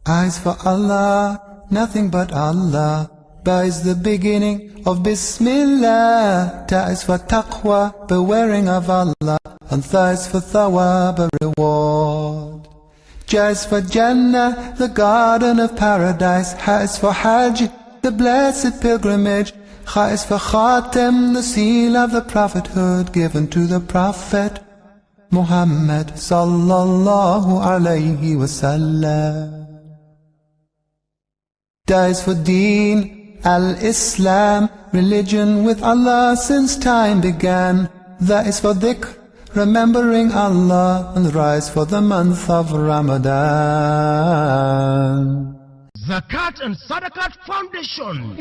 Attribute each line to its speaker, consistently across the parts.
Speaker 1: Eyes for Allah, nothing but Allah. Ba is the beginning of Bismillah. Ta is for taqwa, bewaring of Allah. And Tha is for thawab, a reward. Ja is for Jannah, the garden of paradise. Ha is for Hajj, the blessed pilgrimage. Kha is for Khatem, the seal of the prophethood given to the Prophet Muhammad sallallahu alayhi wasallam. Da is for Deen, al-Islam, religion with Allah since time began. That is for dhikr, remembering Allah, and rise for the month of Ramadan.
Speaker 2: Zakat and Sadaqat Foundation.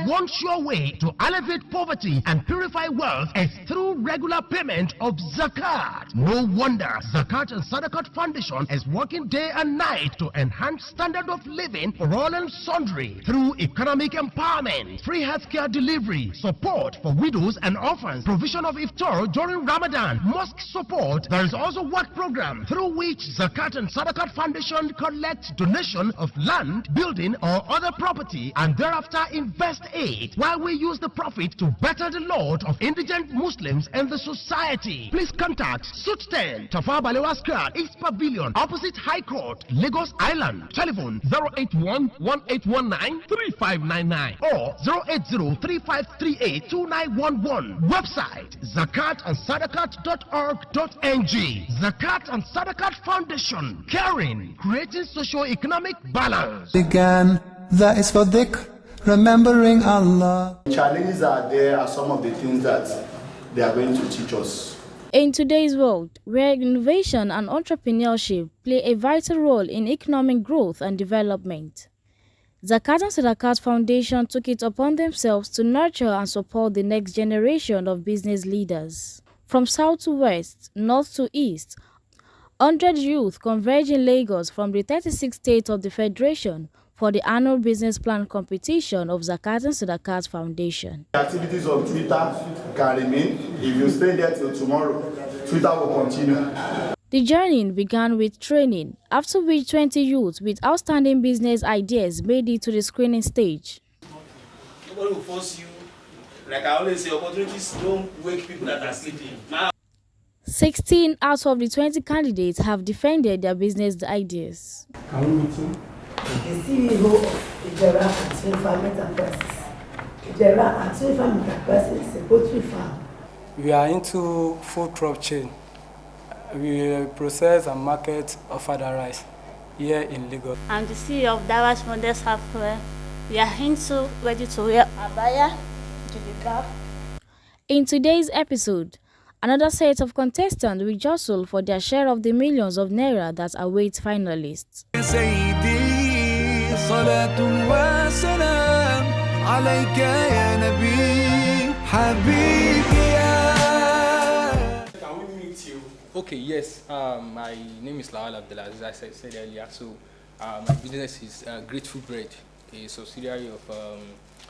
Speaker 2: One sure way to elevate poverty and purify wealth is through regular payment of zakat. No wonder Zakat and Sadaqat Foundation is working day and night to enhance standard of living for all and sundry through economic empowerment, free healthcare delivery, support for widows and orphans, provision of iftar during Ramadan, mosque support. There is also work program through which Zakat and Sadaqat Foundation collects donation of land, building or other property and thereafter invest it, while we use the profit to better the lot of indigent Muslims in the society. Please contact Suit 10, Tafa Balewa Square, East Pavilion, opposite High Court, Lagos Island. Telephone 081-1819-3599 or 080-3538-2911. Website zakatandsadaqat.org.ng. Zakat and Sadaqat Foundation, caring, creating socio-economic balance.
Speaker 1: Began, that is for dhikr, remembering Allah.
Speaker 3: Challenges are there are some of the things that they are going to teach us.
Speaker 4: In today's world, where innovation and entrepreneurship play a vital role in economic growth and development, Zakat and Sadaqat Foundation took it upon themselves to nurture and support the next generation of business leaders. From south to west, north to east, 100 youth converge in Lagos from the 36 states of the Federation for the annual business plan competition of Zakat and Sadaqat Foundation.
Speaker 3: The activities of Twitter can remain. If you stay there till tomorrow, Twitter will continue.
Speaker 4: The journey began with training, after which 20 youths with outstanding business ideas made it to the screening stage.
Speaker 5: Nobody will force you. Like I always say, opportunities don't wake people that are sleeping.
Speaker 4: 16 out of the 20 candidates have defended their business ideas.
Speaker 6: Can we meet him?
Speaker 7: The CEO of Ijera and Swinfarm Enterprises. Ijera and Swinfarm Enterprises is a poultry farm.
Speaker 6: We are into food crop chain. We process and market ofada rice here in Lagos.
Speaker 8: I'm the CEO of Dawash Models Halfway. We are into ready-to-wear abaya, jilbab.
Speaker 4: In today's episode, another set of contestants will jostle for their share of the millions of naira that await finalists.
Speaker 5: Can we meet you?
Speaker 9: Okay, yes. My name is Lawal Abdulazeez, as I said earlier. So, my business is Grateful Bread, a subsidiary of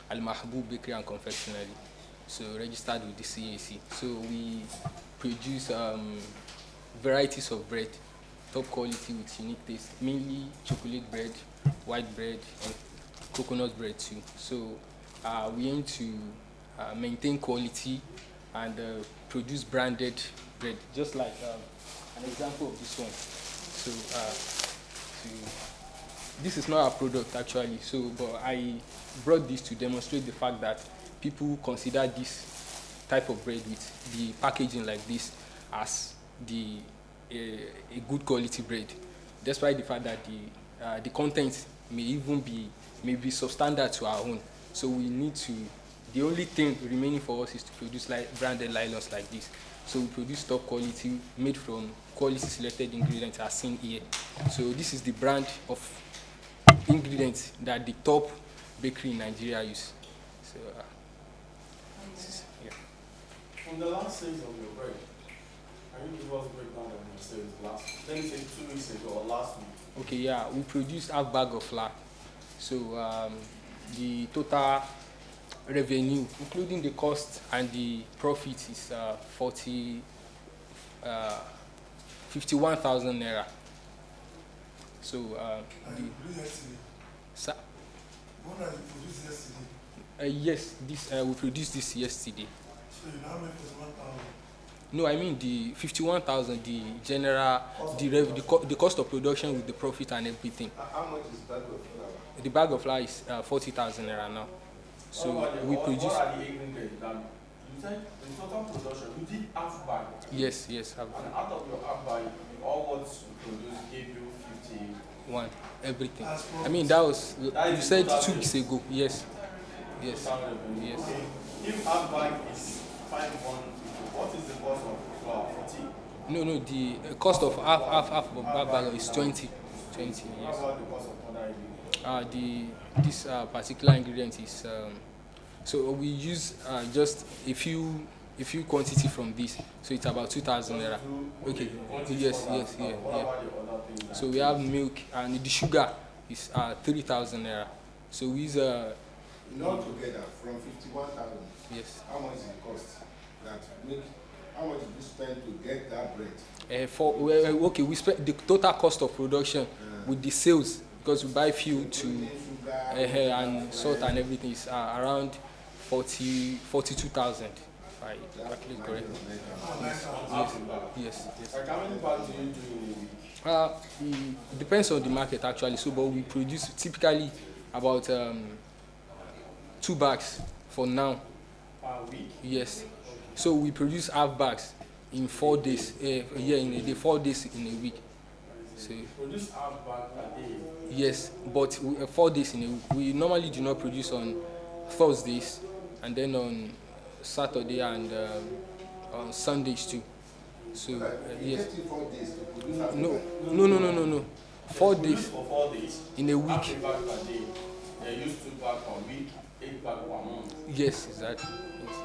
Speaker 9: Al-Mahbub Bakery and Confectionery. So registered with the CAC. So we produce varieties of bread, top quality with unique taste, mainly chocolate bread, white bread, and coconut bread too. So we aim to maintain quality and produce branded bread, just like an example of this one. So this is not a product actually. So, but I brought this to demonstrate the fact that people consider this type of bread with the packaging like this as a good quality bread, despite the fact that the content may even be maybe substandard to our own. So we need to, the only thing remaining for us is to produce branded nylons like this. So we produce top quality made from quality selected ingredients as seen here. So this is the brand of ingredients that the top bakery in Nigeria use. So
Speaker 5: From the last sales of your bread, can you give us a breakdown of your sales last, let me say 2 weeks ago or last week?
Speaker 9: Okay, yeah, we produced half bag of flour. So the total revenue, including the cost and the profit, is 51,000 naira. So sir, yes, this we produced this yesterday.
Speaker 5: So you now make 51,000.
Speaker 9: No, I mean the 51,000, the general, the cost of production with the profit and everything.
Speaker 5: How much is bag of flour?
Speaker 9: The bag of flour is 40,000 naira now. So we produce.
Speaker 5: What are the ingredients that you said in total production? You did half bag.
Speaker 9: Yes, half
Speaker 5: bag. And out of your half bag, all what you produced gave you
Speaker 9: 51, everything. I mean that was you said 2 weeks ago. Yes.
Speaker 5: Okay. If half bag is 51, what is the cost of flour? 40?
Speaker 9: No, the cost of half of bag is 20. 20, yes.
Speaker 5: How about the cost of other ingredients?
Speaker 9: This particular ingredient is so we use just a few quantity from this, so it's about 2,000 naira. Okay. Yes. So we have milk and the sugar is 3,000 naira. So we use
Speaker 5: not together from 51,000.
Speaker 9: Yes.
Speaker 5: How much is the cost? How much did you spend to get that bread?
Speaker 9: Okay, we spent the total cost of production with the sales, because we buy fuel to and salt and everything is around 42,000. If I actually correct. Yes.
Speaker 5: How many bags do you do in a week?
Speaker 9: It depends on the market actually. So, but we produce typically about 2 bags for now.
Speaker 5: Per week?
Speaker 9: Yes. So we produce half bags in 4 days. In a day, 4 days in a week. So
Speaker 5: you produce half bag per day?
Speaker 9: Yes, but 4 days in a week. We normally do not produce on Thursdays, and then on Saturday and on Sundays too. So yes.
Speaker 5: 4 days to produce
Speaker 9: No. 4 days.
Speaker 5: For 4 days
Speaker 9: in a week.
Speaker 5: Half a bag per day. They use 2 bags per week, 8 bags per month.
Speaker 9: Yes, exactly. Yes.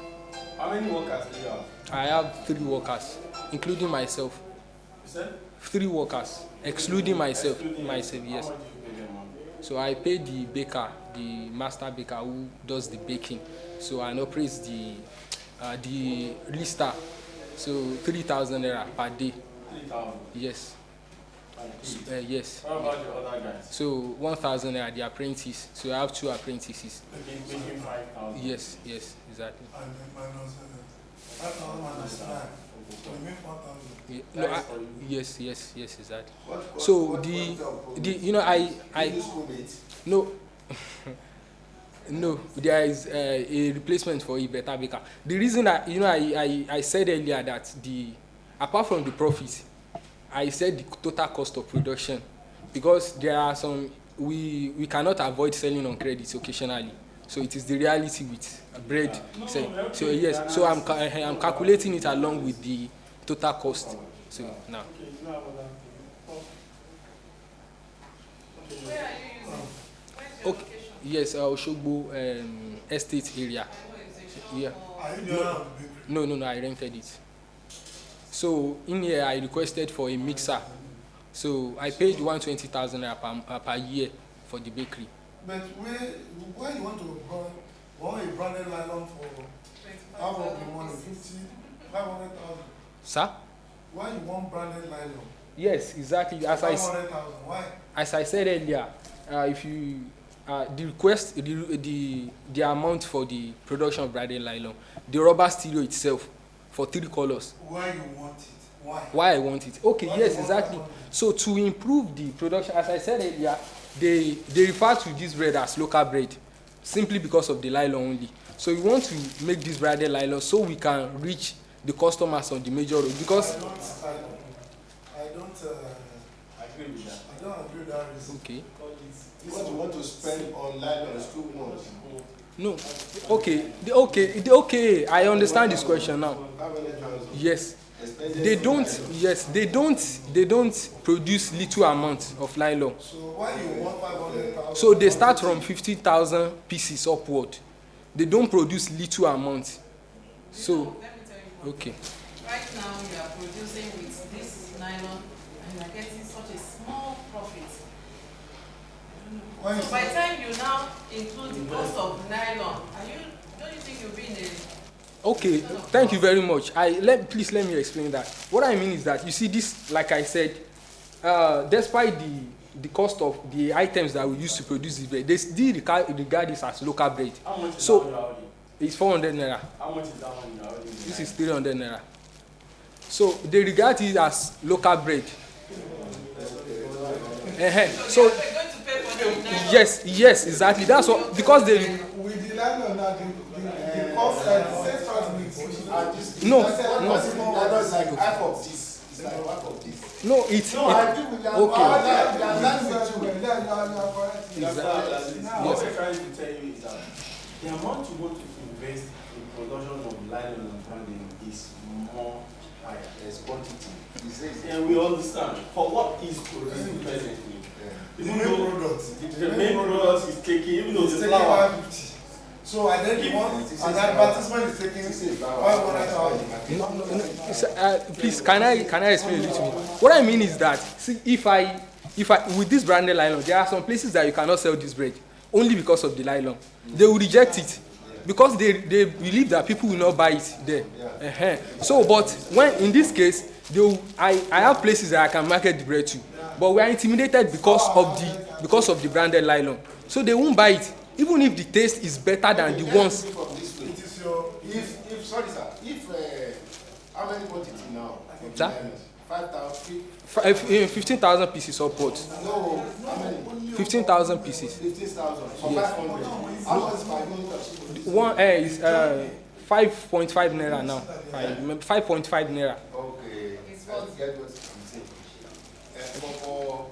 Speaker 5: How many workers do you have?
Speaker 9: I have 3 workers, including myself.
Speaker 5: You said?
Speaker 9: 3 workers, excluding myself. Yes.
Speaker 5: How much do you pay them?
Speaker 9: So I pay the baker, the master baker who does the baking. So and operates the lister. So 3,000 naira per day.
Speaker 5: 3,000.
Speaker 9: Yes. Yes.
Speaker 5: What about the other guys?
Speaker 9: So 1,000 naira the apprentice. So I have 2 apprentices.
Speaker 5: Making 5,000.
Speaker 9: Yes, exactly.
Speaker 5: And minus 5,000 minus 5. So you make 4,000.
Speaker 9: Yeah, yes, exactly. So no, there is a replacement for a better baker. The reason I said earlier that apart from the profit, I said the total cost of production, because there are some we cannot avoid selling on credit occasionally. So it is the reality with bread. So yes, so I'm calculating it along with the total cost. So now. Okay. Yes, Oshogbo estate area. Yeah. No, I rented it. So in here I requested for a mixer. So I paid 120,000 naira per year for the bakery.
Speaker 5: But why you want to buy a branded nylon for half of the money, 500,000?
Speaker 9: Sir?
Speaker 5: Why you want branded nylon?
Speaker 9: Yes, exactly.
Speaker 5: 500,000. Why?
Speaker 9: As I said earlier, if you the request, the amount for the production of branded nylon, the rubber stereo itself for 3 colors.
Speaker 5: Why you want it?
Speaker 9: Why I want it? Okay, yes, exactly. So to improve the production, as I said earlier, they refer to this bread as local bread, simply because of the nylon only. So we want to make this branded nylon so we can reach the customers on the major road, because
Speaker 5: I don't agree with that. I don't agree with that reason.
Speaker 9: Okay.
Speaker 5: What you want to spend on nylon is too much.
Speaker 9: No. Okay. I understand this question now. Yes. They don't produce little amounts of nylon.
Speaker 5: So why you want 500,000?
Speaker 9: So they start from 50,000 pieces upward. They don't produce little amounts. So
Speaker 10: let me tell you.
Speaker 9: Okay.
Speaker 10: Right now you are producing with this nylon and you are getting such a small profit. So by the time you now include the cost of nylon, don't you think you'll be in a...
Speaker 9: Okay, thank you very much. Please let me explain that. What I mean is that, you see this, like I said, despite the cost of the items that we use to produce this bread, they still regard this as local bread.
Speaker 5: How much is
Speaker 9: So
Speaker 5: that
Speaker 9: it's 400 naira.
Speaker 5: How much is that one you are already?
Speaker 9: This is 300 naira. So they regard it as local bread. So
Speaker 10: We're going to pay for the
Speaker 9: yes, exactly. That's what, because they
Speaker 11: With the landlord now, the cost the same start
Speaker 9: no.
Speaker 3: That's like half of this. It's like half of this.
Speaker 9: No, it's
Speaker 3: No, I think we are
Speaker 9: okay.
Speaker 5: Yes. What we're trying to tell you is that the amount you want to invest in production of nylon and branding is more higher.
Speaker 3: There's quantity.
Speaker 5: And we understand for what is producing presently.
Speaker 11: The main product.
Speaker 5: The main product is taking, even though
Speaker 11: It's
Speaker 5: the
Speaker 11: taking
Speaker 5: flour.
Speaker 11: 150. So and then the one, and advertisement is taking 500,000.
Speaker 9: Please, can I explain it to me? What I mean is that, see, if I with this branded nylon, there are some places that you cannot sell this bread only because of the nylon. They will reject it because they believe that people will not buy it there. So, but when in this case, I have places that I can market the bread to, but we are intimidated because of the branded nylon. So they won't buy it, even if the taste is better than the ones.
Speaker 3: Sorry sir, how many quantity now?
Speaker 9: Sir?
Speaker 3: 5,000.
Speaker 9: 15,000 pieces upwards.
Speaker 3: No, how many?
Speaker 9: 15,000 pieces.
Speaker 3: 15,000. For
Speaker 9: Yes.
Speaker 3: 500. How much is 500?
Speaker 9: One is 5.5 naira now. 5.5 naira.
Speaker 3: Okay. Get what I'm saying. For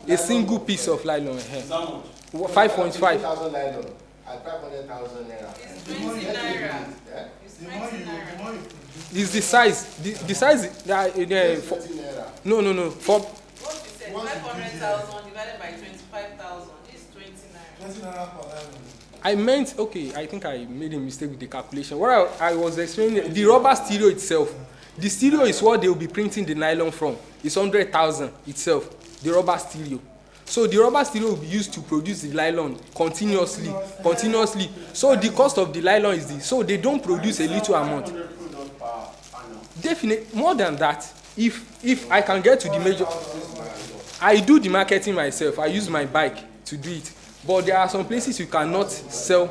Speaker 9: A single piece of nylon.
Speaker 5: Is that much?
Speaker 9: 5.5.
Speaker 3: 5,000 nylon at 500,000 naira.
Speaker 10: It's 20 naira.
Speaker 3: Yeah?
Speaker 10: It's 20 naira.
Speaker 9: Is the size? The size? For,
Speaker 3: 20 naira.
Speaker 9: no. For
Speaker 10: What you said, 500,000 divided by 25,000 is 20 naira.
Speaker 11: 20 naira per nylon.
Speaker 9: I meant, okay, I think I made a mistake with the calculation. What I was explaining, the rubber stereo itself, the stereo is what they will be printing the nylon from. It's 100,000 itself, the rubber stereo. So the rubber stereo will be used to produce the nylon continuously. So the cost of the nylon is this. So they don't produce a little amount. Definitely, more than that, if I can get to the major, I do the marketing myself. I use my bike to do it. But there are some places you cannot sell.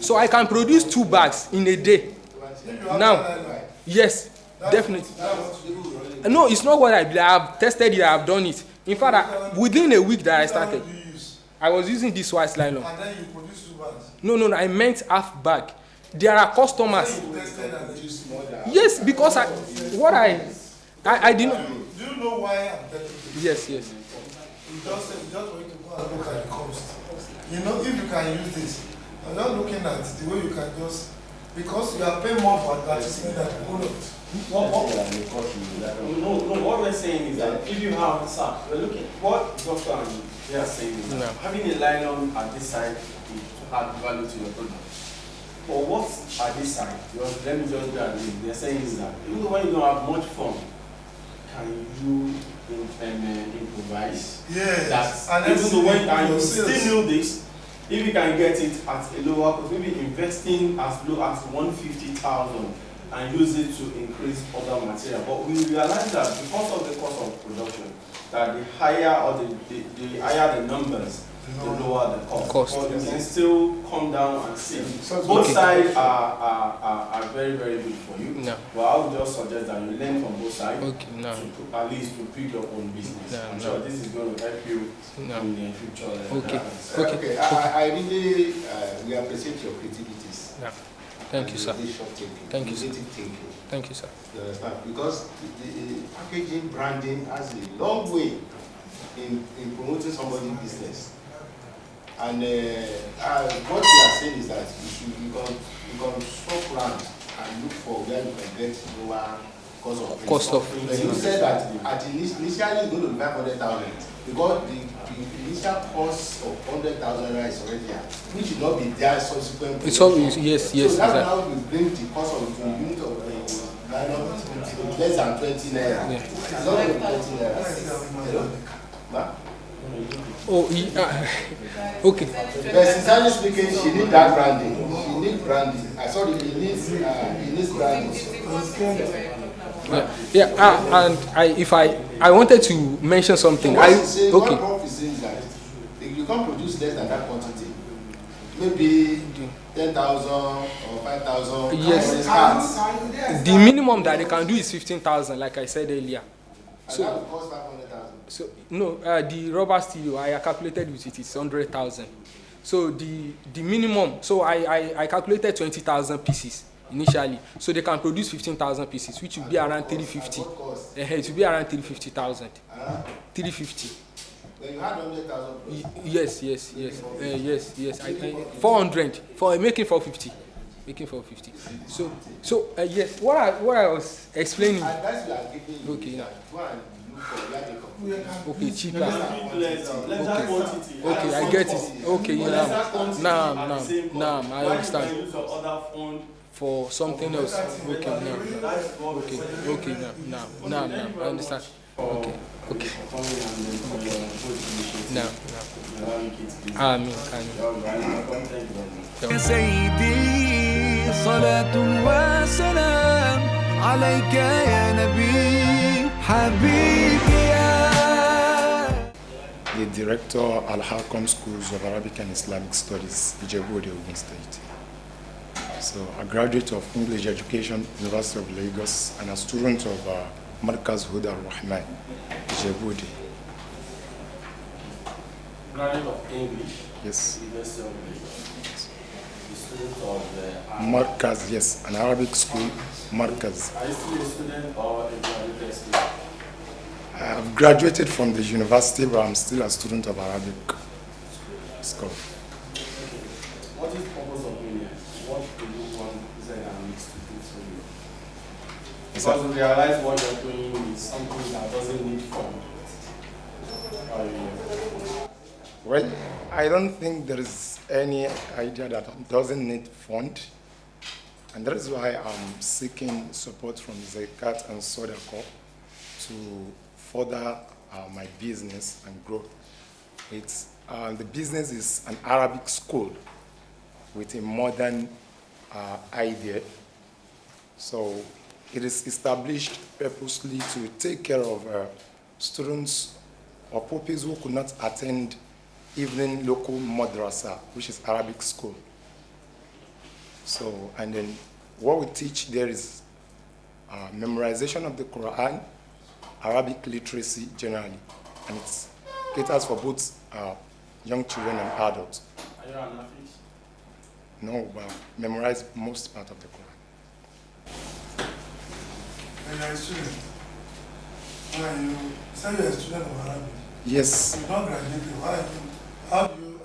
Speaker 9: So I can produce 2 bags in a day. Now, yes, definitely. No, it's not what I believe. I have tested it. I have done it. In fact, within a week that I started, I was using this white nylon.
Speaker 11: And then you produce 2 bags.
Speaker 9: No, I meant half bag. There are customers. Yes, because I didn't.
Speaker 11: Do you know why I'm telling you?
Speaker 9: Yes.
Speaker 11: You just want to go and look at the cost. You know, if you can use this, I'm not looking at the way you can just, because you are paying more for advertisement than the product.
Speaker 5: No, what we're saying is that if you have, sir, we're looking, what Dr. and they are saying is that having a nylon at this side is to add value to your product. But what at this side, let me just be at they're saying is that even though when you don't have much fun, can you improvise?
Speaker 11: Yes.
Speaker 5: That even though when you still know this, if you can get it at a lower cost, maybe investing as low as 150,000 and use it to increase other material. But we realize that because of the cost of production, that the higher or the higher the numbers, the lower the cost. But you can still come down and see. Both sides are very, very good for you. No. But I would just suggest that you learn from both sides to at least to build your own business. I'm sure this is going to help you in the future.
Speaker 3: Okay. I really we appreciate your creativities.
Speaker 9: Yeah. Thank you, sir. Thank you, sir. Thank you, sir.
Speaker 3: Because the packaging branding has a long way in promoting somebody's business. And what we are saying is that you can shop around and look for where you can get lower cost of. You said that initially it's going to be 500,000 because the initial cost of 100,000 is already there, which will not be there subsequent.
Speaker 9: It's always yes.
Speaker 3: So that's how we bring the cost of the unit of less than 20 naira. Yeah. It's not even 20 naira.
Speaker 9: Oh, yeah. Okay.
Speaker 3: But sincerely speaking, she needs that branding. She needs branding. I saw it. He needs branding.
Speaker 9: Yeah. And if I I wanted to mention something.
Speaker 3: So
Speaker 9: Okay.
Speaker 3: what Prof is saying is that you can't produce less than that quantity. Maybe 10,000 or 5,000.
Speaker 9: Yes. The minimum that they can do is 15,000, like I said earlier.
Speaker 3: So that would cost 500,000.
Speaker 9: So no, the rubber steel I calculated with it is 100,000. So the minimum. So I calculated 20,000 pieces initially. So they can produce 15,000 pieces, which would be around 350. It would be around 350,000. 350.
Speaker 3: When you had 100,000.
Speaker 9: Yes. Yes. 400 for making 450. Making 450. So yes. What I was explaining. Okay. Now. Okay, cheaper. Okay, I get it. Okay, now I understand. For something else. Okay, now I understand. Okay. Now. Amen.
Speaker 1: سيدي صلاة وسلام عليك يا نبي حبيبي
Speaker 12: The director Al-Hakam Schools of Arabic and Islamic Studies, Ijebu, Ogun State. So a graduate of English Education, University of Lagos, and a student of Markaz Huda Rahman, Ijebu.
Speaker 5: Graduate of English?
Speaker 12: Yes.
Speaker 5: University of Lagos. The student of the
Speaker 12: Markaz, yes, an Arabic school, Markaz.
Speaker 5: Are you still a student or a graduate student?
Speaker 12: I have graduated from the university, but I'm still a student of Arabic school.
Speaker 5: What is the purpose of Union? What do you want Islamic to do for you? Because we realize what you're doing is something that doesn't need fund.
Speaker 12: Well, I don't think there is any idea that doesn't need fund. And that is why I'm seeking support from Zakat and Sadaqat to further my business and growth. The business is an Arabic school with a modern idea. So it is established purposely to take care of students or pupils who could not attend evening local madrasa, which is Arabic school. So, and then what we teach there is memorization of the Quran, Arabic literacy generally, and it caters for both young children and adults.
Speaker 5: Are you an Hafiz?
Speaker 12: No, but I've memorized most part of the Quran.
Speaker 11: And you're a student. You say you're a student of Arabic.
Speaker 12: Yes.
Speaker 11: You don't graduate. How come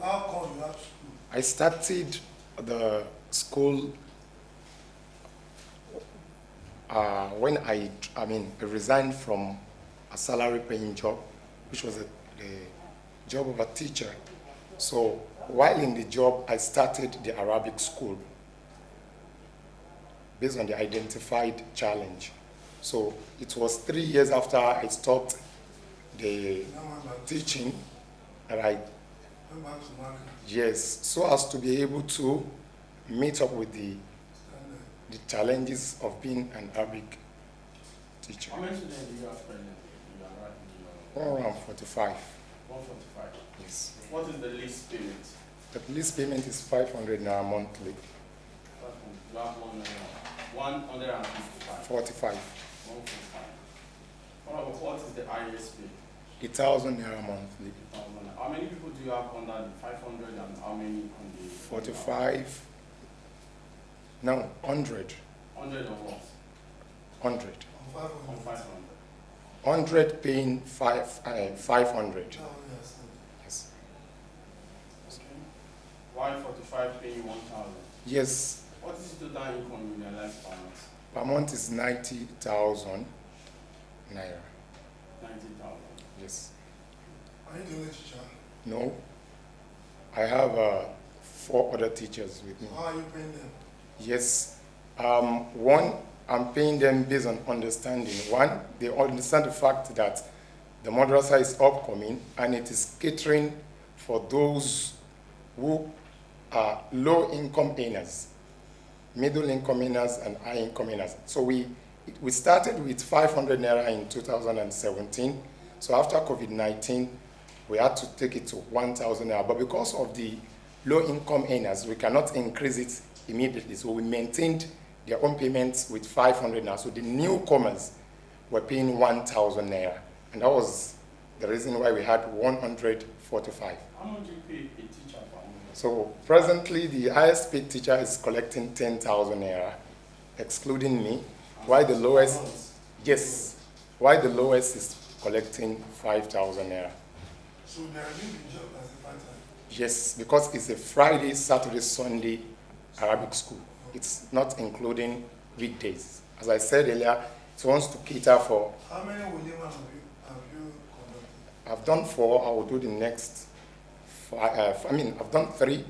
Speaker 11: you have school?
Speaker 12: I started the school when I resigned from a salary-paying job, which was a job of a teacher. So while in the job, I started the Arabic school based on the identified challenge. So it was 3 years after I stopped the teaching that so as to be able to meet up with the challenges of being an Arabic teacher.
Speaker 5: How many students do you have presently?
Speaker 12: Around 45.
Speaker 5: 145?
Speaker 12: Yes.
Speaker 5: What is the least payment?
Speaker 12: The least payment is 500 naira monthly.
Speaker 5: You have 155.
Speaker 12: 45.
Speaker 5: 145. What is the highest pay?
Speaker 12: 1,000 naira monthly.
Speaker 5: How many people do you have under the 500 and how many on the
Speaker 12: 45. No, 100.
Speaker 5: 100 of what?
Speaker 12: 100.
Speaker 5: On 500.
Speaker 12: 100 paying 500. Yes.
Speaker 5: Okay. Why 45 paying 1,000?
Speaker 12: Yes.
Speaker 5: What is the total income you realize per month?
Speaker 12: Per month is 90,000 naira.
Speaker 5: 90,000.
Speaker 12: Yes.
Speaker 11: Are you the only teacher?
Speaker 12: No. I have 4 other teachers with me.
Speaker 11: How are you paying them?
Speaker 12: Yes. One, I'm paying them based on understanding. One, they understand the fact that the madrasa is upcoming and it is catering for those who are low income earners, middle income earners, and high income earners. So we We started with 500 naira in 2017. So after COVID-19, we had to take it to 1,000 naira. But because of the low income earners, we cannot increase it immediately. So we maintained their own payments with 500 naira. So the newcomers were paying 1,000 naira. And that was the reason why we had 145.
Speaker 5: How much do you pay a teacher per month?
Speaker 12: So presently, the highest paid teacher is collecting 10,000 naira, excluding me. Why the lowest? Yes. Why the lowest is collecting 5,000 naira.
Speaker 11: So they are doing the job as a part-time?
Speaker 12: Yes, because it's a Friday, Saturday, Sunday Arabic school. It's not including weekdays. As I said earlier, it wants to cater for.
Speaker 11: How many ulema have you conducted?
Speaker 12: I've done 4. I will do the next 5. I've done 3.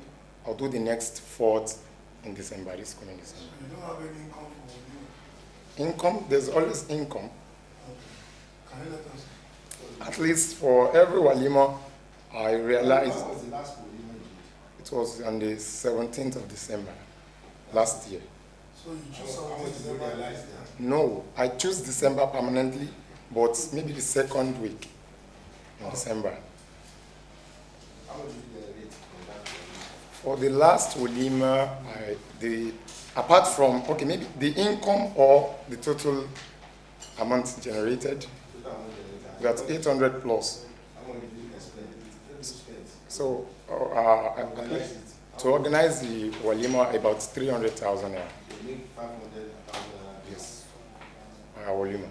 Speaker 12: I'll do the next 4th in December, this coming December.
Speaker 11: So you don't have any income from ulema?
Speaker 12: Income, there's always income.
Speaker 11: Okay. Can you let us?
Speaker 12: At least for every walima, I realized.
Speaker 3: What was the last walima you did?
Speaker 12: It was on the 17th of December last year.
Speaker 11: So you choose something December?
Speaker 12: No, I choose December permanently, but maybe the second week in December.
Speaker 3: How much did you generate from that walima?
Speaker 12: For the last walima, apart from, okay, maybe the income or the total amount generated, that's 800 plus.
Speaker 3: How much did you spend?
Speaker 12: So to organize the walima, about 300,000 naira.
Speaker 3: You make 500,000.
Speaker 12: Yes. Walima.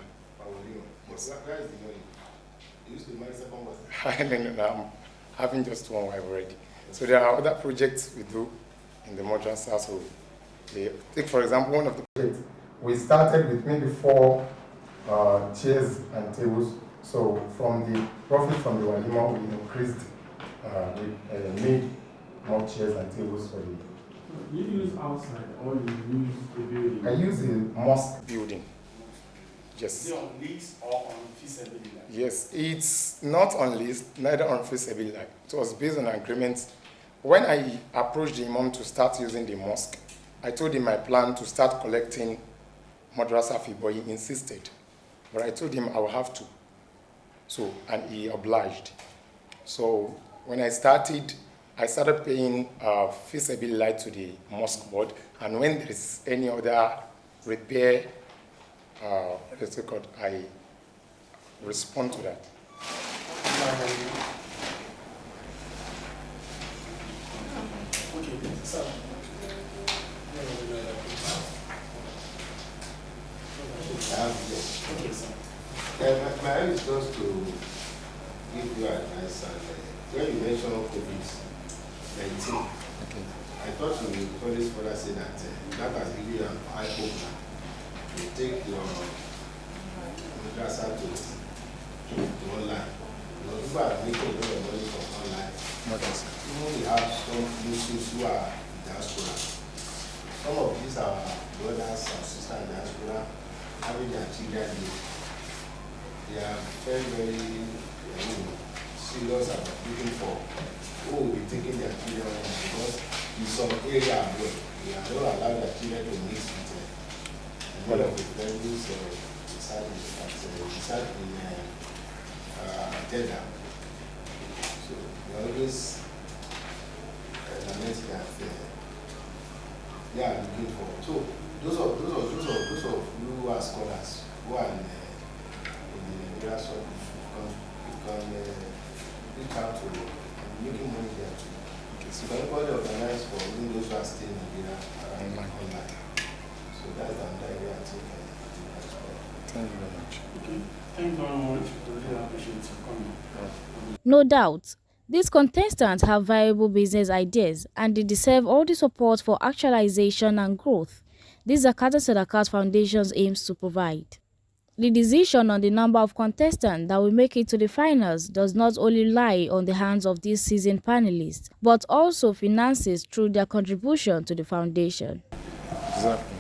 Speaker 3: Yes. Where is the money? You used to marry second wife?
Speaker 12: No, I'm having just one wife already. So there are other projects we do in the madrasa. So take for example one of the projects. We started with maybe 4 chairs and tables. So from the profit from the walima, we increased, we made more chairs and tables for the.
Speaker 5: You use outside or you use the building?
Speaker 12: I use a mosque building. Yes.
Speaker 5: Is it on lease or on feasibility?
Speaker 12: Yes, it's not on lease, neither on feasibility. It was based on agreements. When I approached the imam to start using the mosque, I told him my plan to start collecting madrasa fee, but he insisted. But I told him I will have to. So, and he obliged. So when I started paying feasibility to the mosque board, and when there is any other repair, I respond to that.
Speaker 5: Okay, sir.
Speaker 3: Okay, sir. My aim is just to give you advice. And when you mentioned COVID-19, I thought you would always further say that that has given you an eye-opener. You take your madrasa to online. People are making a lot of money from online. Even we have some Muslims who are in diaspora. Some of these are brothers and sisters in diaspora having their children here. They are very, very serious about looking for who will be taking their children home, because in some area abroad, they are not allowed their children to mix with one of the friends reside in Jeddah. So we always lament that they are looking for. So those of you who are scholars who are in the area circles, you can reach out to making money there too. So everybody organize for even those who are staying in the area online. So that's the idea I think.
Speaker 12: Thank you very much.
Speaker 5: Okay. Thank you very much. I really appreciate you coming.
Speaker 4: No doubt, these contestants have viable business ideas and they deserve all the support for actualization and growth this Zakat and Sadaqat Foundation aims to provide. The decision on the number of contestants that will make it to the finals does not only lie on the hands of these seasoned panelists, but also finances through their contribution to the foundation.
Speaker 12: Exactly.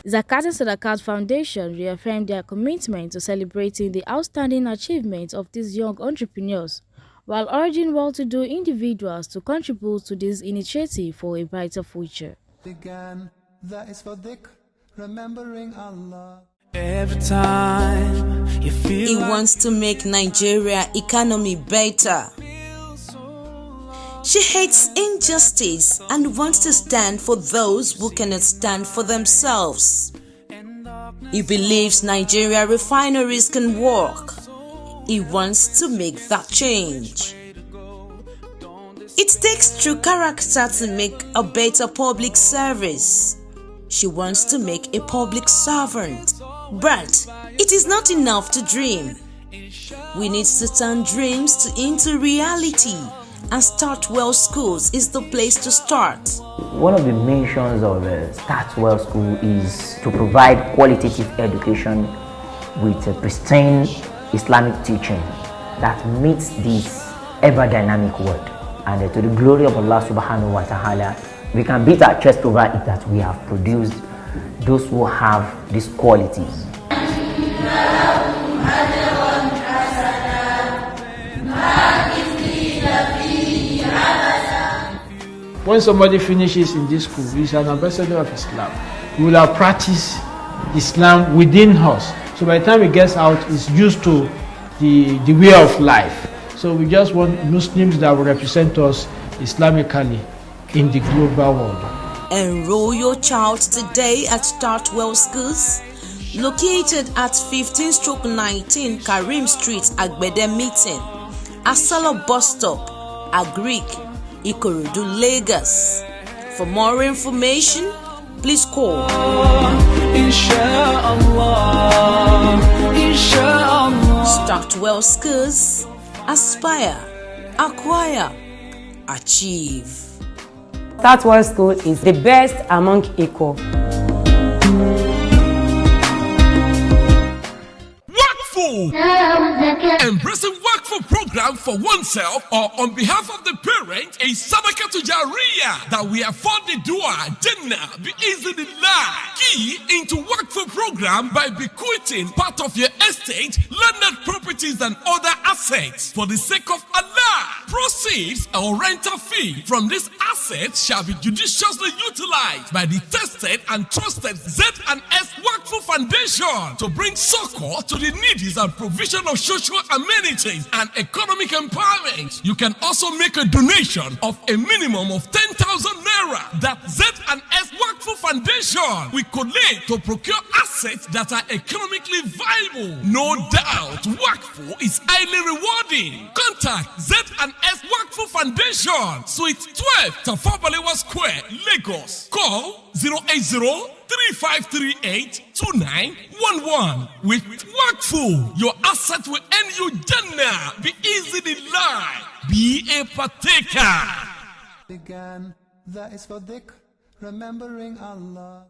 Speaker 4: Zakat and Sadaqat Foundation reaffirmed their commitment to celebrating the outstanding achievements of these young entrepreneurs, while urging well-to-do individuals to contribute to this initiative for a brighter future.
Speaker 1: Began that is for dhikr, remembering Allah.
Speaker 13: Every time you feel
Speaker 14: he wants to make Nigeria economy better. She hates injustice and wants to stand for those who cannot stand for themselves. He believes Nigeria refineries can work. He wants to make that change. It takes true character to make a better public service. She wants to make a public servant. But it is not enough to dream. We need to turn dreams into reality, and Start Well Schools is the place to start.
Speaker 15: One of the missions of Start Well School is to provide qualitative education with a pristine Islamic teaching that meets this ever-dynamic world. And to the glory of Allah subhanahu wa ta'ala, we can beat our chest over it that we have produced those who have these qualities.
Speaker 16: When somebody finishes in this school, he's an ambassador of Islam. We will have practiced Islam within us. So by the time he gets out, he's used to the way of life. So we just want Muslims that will represent us Islamically in the global world.
Speaker 14: Enroll your child today at Start Well Schools, located at 15/19 Karim Street, Agbede Meeting, Asala Bus Stop, Agric, Ikorodu, Lagos. For more information, please call. Start Well Schools. Aspire, acquire, achieve.
Speaker 17: Start Well School is the best among equal.
Speaker 2: Embracing Wakfu program for oneself or on behalf of the parent is Sadaqat that we afford the dua Jannah be easily key into Wakfu program by bequeathing part of your estate, landed properties and other assets for the sake of Allah. Proceeds or rental fee from this asset shall be judiciously utilized by the tested and trusted Z&S Wakfu Foundation to bring succor to the needy and provision of social amenities and economic empowerment. You can also make a donation of a minimum of 10,000 naira that Z&S Wakfu Foundation will collect to procure assets that are economically viable. No doubt, Wakfu is highly rewarding. Contact Z&S Wakfu Foundation, Suite 12, Tafabalewa Square, Lagos. Call 080-3538-2911. With Wakfu, your asset will earn you Jannah. Be easy in life. Be a partaker.
Speaker 1: Began, that is for dhikr, remembering Allah.